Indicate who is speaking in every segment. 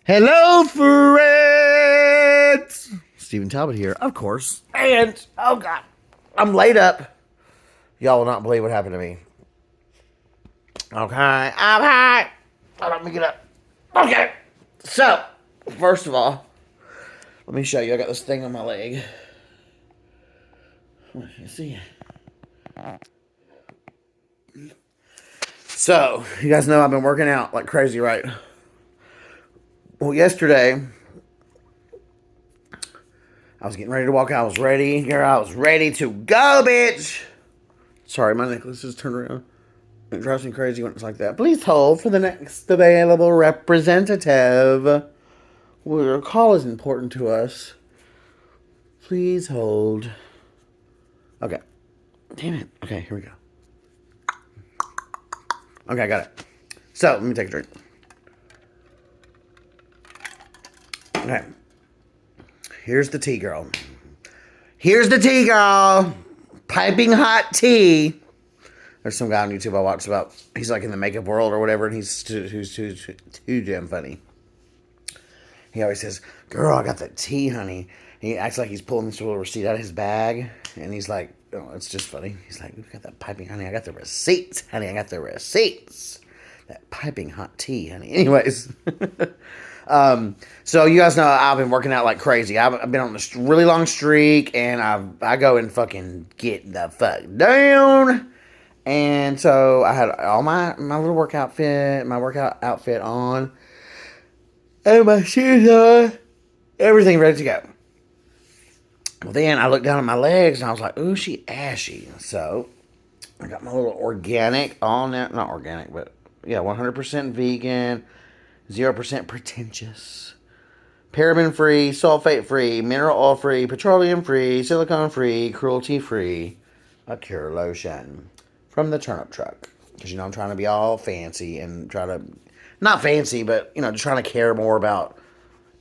Speaker 1: Hello, friends! Stephen Talbot here, of course. And, oh God, I'm laid up. Y'all will not believe what happened to me. Okay, I'm high. Let me get up. Okay, so, first of all, let me show you. I got this thing on my leg. You see? So, you guys know I've been working out like crazy, right? Well, yesterday, I was getting ready to walk out. I was ready. Girl, I was ready to go, bitch. Sorry, my necklace is turned around. It drives me crazy when it's like that. Please hold for the next available representative. Well, your call is important to us. Please hold. Okay. Damn it. Okay, here we go. Okay, I got it. So, let me take a drink. Okay. Here's the tea, girl. Here's the tea, girl. Piping hot tea. There's some guy on YouTube I watch about, he's like in the makeup world or whatever, and he's too damn funny. He always says, girl, I got that tea, honey. He acts like he's pulling this little receipt out of his bag, and he's like, oh, it's just funny. He's like, you got that piping, honey. I got the receipts, honey. I got the receipts. That piping hot tea, honey. Anyways. So you guys know I've been working out like crazy. I've been on this really long streak, and I go and fucking get the fuck down. And so I had all my little workout outfit on, and my shoes on, everything ready to go. Well, then I looked down at my legs, and I was like, ooh, she ashy. So I got my little organic, not organic, but yeah, 100% vegan, 0% pretentious, paraben-free, sulfate-free, mineral oil-free, petroleum-free, silicone-free, cruelty-free, a cure lotion from the turnip truck. Because, I'm trying to be all fancy and try to, not fancy, but, just trying to care more about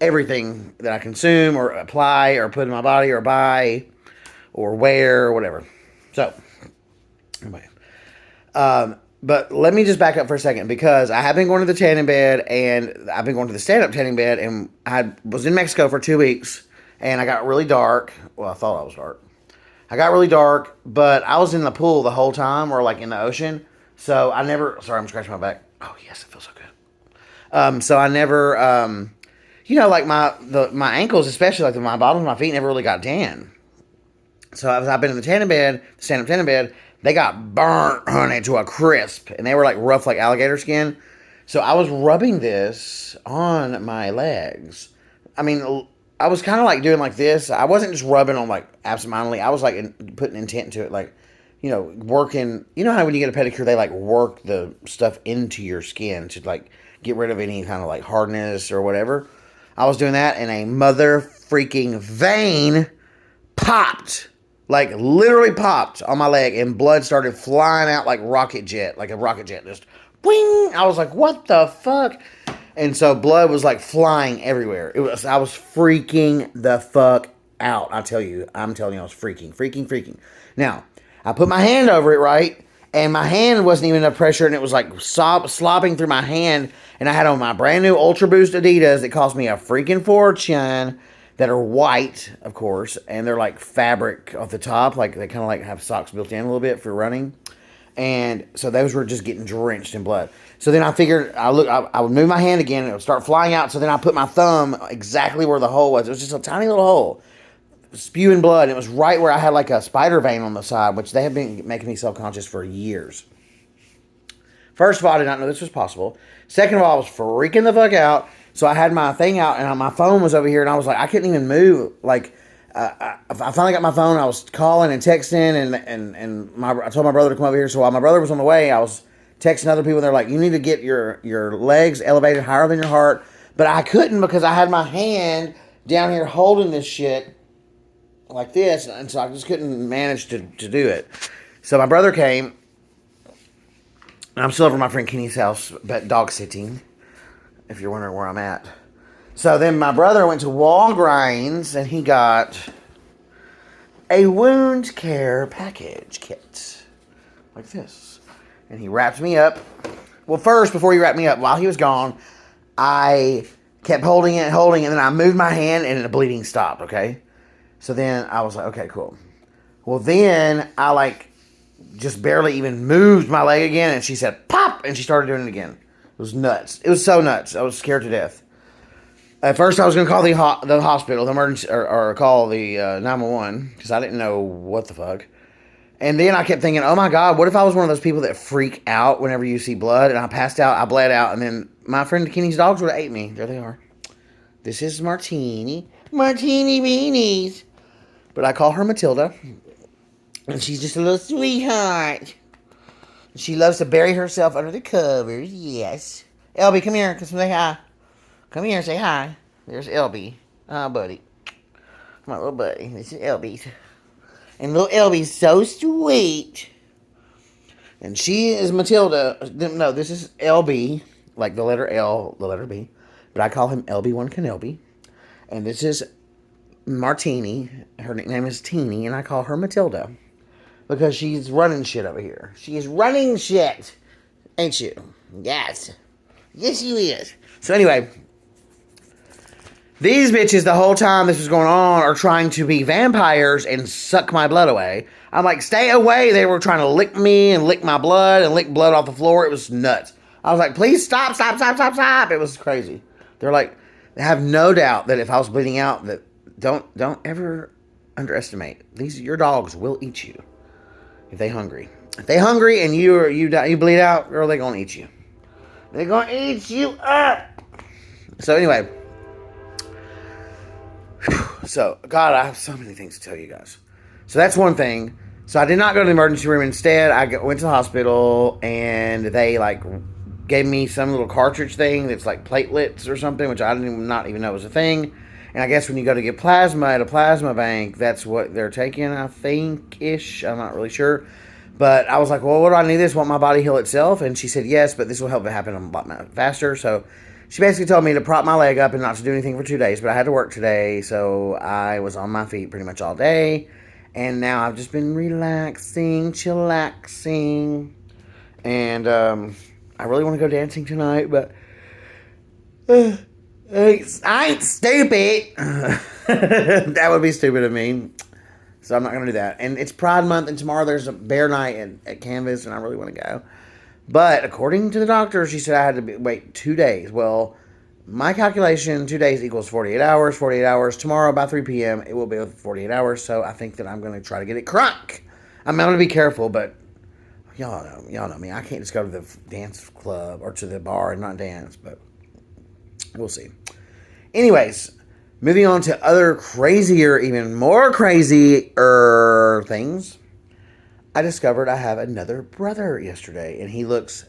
Speaker 1: everything that I consume or apply or put in my body or buy or wear or whatever. So, anyway. But let me just back up for a second, because I have been going to the tanning bed, and I've been going to the stand-up tanning bed, and I was in Mexico for 2 weeks, and I got really dark. Well, I thought I was dark. I got really dark, but I was in the pool the whole time, or like in the ocean. So I never, sorry, I'm scratching my back. Oh yes, it feels so good. So I never, like my ankles, especially like my bottoms of my feet, never really got tan. So as I've been in the tanning bed, stand-up tanning bed, they got burnt, honey, to a crisp, and they were like rough, like alligator skin. So I was rubbing this on my legs. I mean, I was kind of like doing like this. I wasn't just rubbing on like absentmindedly. I was like putting intent into it, like, working. You know how when you get a pedicure, they like work the stuff into your skin to like get rid of any kind of like hardness or whatever. I was doing that, and a mother freaking vein popped. Like, literally popped on my leg, and blood started flying out like a rocket jet, just, wing! I was like, what the fuck? And so blood was like flying everywhere. I was freaking the fuck out. I'm telling you, I was freaking. Now, I put my hand over it, right? And my hand wasn't even enough pressure, and it was like slopping through my hand. And I had on my brand new Ultra Boost Adidas that cost me a freaking fortune, that are white, of course, and they're like fabric off the top, like they kind of like have socks built in a little bit for running. And so those were just getting drenched in blood. So then I figured, I would move my hand again, and it would start flying out. So then I put my thumb exactly where the hole was. It was just a tiny little hole, spewing blood. It was right where I had like a spider vein on the side, which they have been making me self-conscious for years. First of all, I did not know this was possible. Second of all, I was freaking the fuck out. So I had my thing out, and my phone was over here, and I was like, I couldn't even move. Like, I finally got my phone. I was calling and texting, and I told my brother to come over here. So while my brother was on the way, I was texting other people. They're like, you need to get your legs elevated higher than your heart. But I couldn't, because I had my hand down here holding this shit like this, and so I just couldn't manage to do it. So my brother came, and I'm still over at my friend Kenny's house, but dog sitting, if you're wondering where I'm at. So then my brother went to Walgreens, and he got a wound care package kit like this. And he wrapped me up. Well, first, before he wrapped me up, while he was gone, I Kept holding it, and then I moved my hand and the bleeding stopped, okay? So then I was like, okay, cool. Well, then I like just barely even moved my leg again, and she said, pop, and she started doing it again. It was nuts. It was so nuts. I was scared to death. At first, I was going to call the hospital, the emergency, or call the 911, because I didn't know what the fuck. And then I kept thinking, oh my God, what if I was one of those people that freak out whenever you see blood? And I passed out, I bled out, and then my friend Kenny's dogs would have ate me. There they are. This is Martini. Martini beanies. But I call her Matilda. And she's just a little sweetheart. She loves to bury herself under the covers, yes. Elby, come here, say hi. Come here, say hi. There's Elby. Oh, buddy. My little buddy. This is Elby's. And little Elby's so sweet. And she is Matilda. No, this is LB. Like the letter L, the letter B. But I call him LB1 Canelby. And this is Martini. Her nickname is Teeny. And I call her Matilda. Because she's running shit over here. She is running shit. Ain't you? Yes. Yes, you is. So anyway. These bitches, the whole time this was going on, are trying to be vampires and suck my blood away. I'm like, stay away. They were trying to lick me and lick my blood and lick blood off the floor. It was nuts. I was like, please stop, stop, stop, stop, stop. It was crazy. They're like, they have no doubt that if I was bleeding out, that don't ever underestimate. Your dogs will eat you if they hungry. If they hungry and you bleed out, girl, they gonna eat you. They're gonna eat you up. So anyway. So, God, I have so many things to tell you guys. So that's one thing. So I did not go to the emergency room. Instead, I went to the hospital, and they, like, gave me some little cartridge thing that's, like, platelets or something, which I didn't not even know was a thing. And I guess when you go to get plasma at a plasma bank, that's what they're taking, I think-ish. I'm not really sure. But I was like, well, what do I need this? Won't my body heal itself? And she said, yes, but this will help it happen a lot faster. So she basically told me to prop my leg up and not to do anything for 2 days, but I had to work today, so I was on my feet pretty much all day, and now I've just been relaxing, chillaxing, and I really want to go dancing tonight, but I ain't stupid. That would be stupid of me, so I'm not going to do that. And it's Pride Month, and tomorrow there's a bear night at Canvas, and I really want to go. But according to the doctor, she said I had to wait 2 days. Well, my calculation, 2 days equals 48 hours. 48 hours. Tomorrow by 3 p.m., it will be 48 hours. So I think that I'm going to try to get it crunk. I'm going to be careful, but y'all know me. I can't just go to the dance club or to the bar and not dance, but we'll see. Anyways, moving on to other crazier, even more crazier things. I discovered I have another brother yesterday, and he looks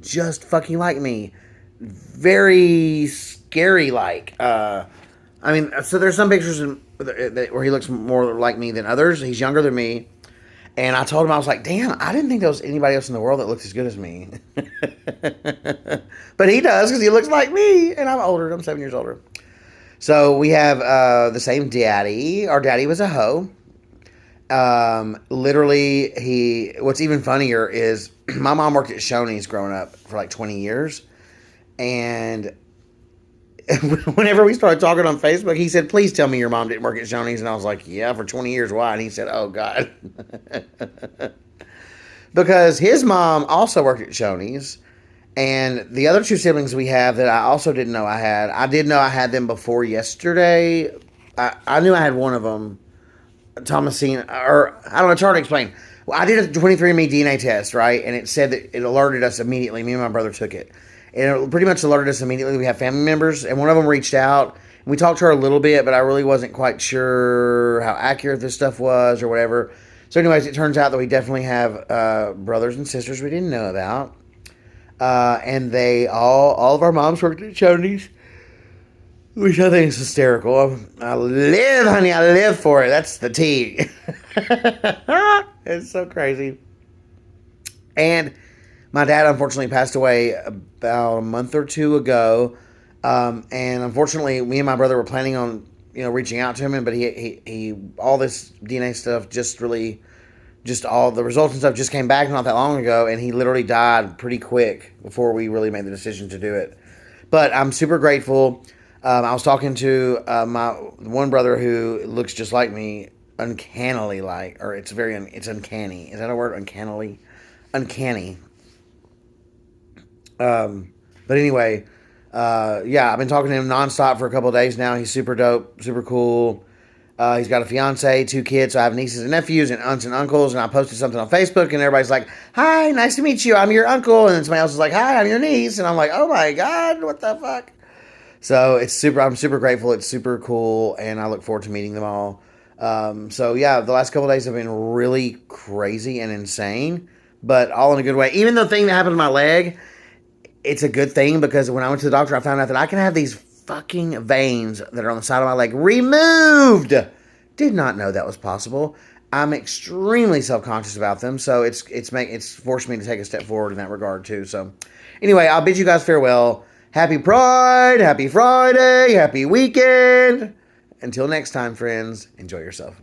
Speaker 1: just fucking like me. Very scary-like. So there's some pictures where he looks more like me than others. He's younger than me. And I told him, I was like, damn, I didn't think there was anybody else in the world that looks as good as me. But he does, because he looks like me, and I'm older. I'm 7 years older. So we have the same daddy. Our daddy was a hoe. Literally, what's even funnier is my mom worked at Shoney's growing up for like 20 years. And whenever we started talking on Facebook, he said, please tell me your mom didn't work at Shoney's. And I was like, yeah, for 20 years. Why? And he said, oh, God. Because his mom also worked at Shoney's. And the other two siblings we have that I also didn't know I did know I had them before yesterday. I knew I had one of them. Thomasine, or I don't know, it's hard to explain. Well, I did a 23andMe DNA test, right? And it said that it alerted us immediately. Me and my brother took it. And it pretty much alerted us immediately. We have family members, and one of them reached out. And we talked to her a little bit, but I really wasn't quite sure how accurate this stuff was or whatever. So anyways, it turns out that we definitely have brothers and sisters we didn't know about. And they all of our moms worked at Shoney's. Which I think is hysterical. I live, honey. I live for it. That's the tea. It's so crazy. And my dad, unfortunately, passed away about a month or two ago. And unfortunately, me and my brother were planning on, reaching out to him. But he all this DNA stuff all the results and stuff just came back not that long ago. And he literally died pretty quick before we really made the decision to do it. But I'm super grateful. I was talking to my one brother who looks just like me, uncannily like, or it's uncanny. Is that a word? Uncannily, uncanny. But anyway, yeah, I've been talking to him nonstop for a couple of days now. He's super dope, super cool. He's got a fiance, 2 kids. So I have nieces and nephews and aunts and uncles. And I posted something on Facebook, and everybody's like, "Hi, nice to meet you. I'm your uncle." And then somebody else is like, "Hi, I'm your niece." And I'm like, "Oh my god, what the fuck?" So it's super. I'm super grateful. It's super cool, and I look forward to meeting them all. So yeah, the last couple of days have been really crazy and insane, but all in a good way. Even the thing that happened to my leg, it's a good thing because when I went to the doctor, I found out that I can have these fucking veins that are on the side of my leg removed. Did not know that was possible. I'm extremely self-conscious about them, so it's forced me to take a step forward in that regard too. So, anyway, I'll bid you guys farewell. Happy Pride, happy Friday, happy weekend. Until next time, friends, enjoy yourself.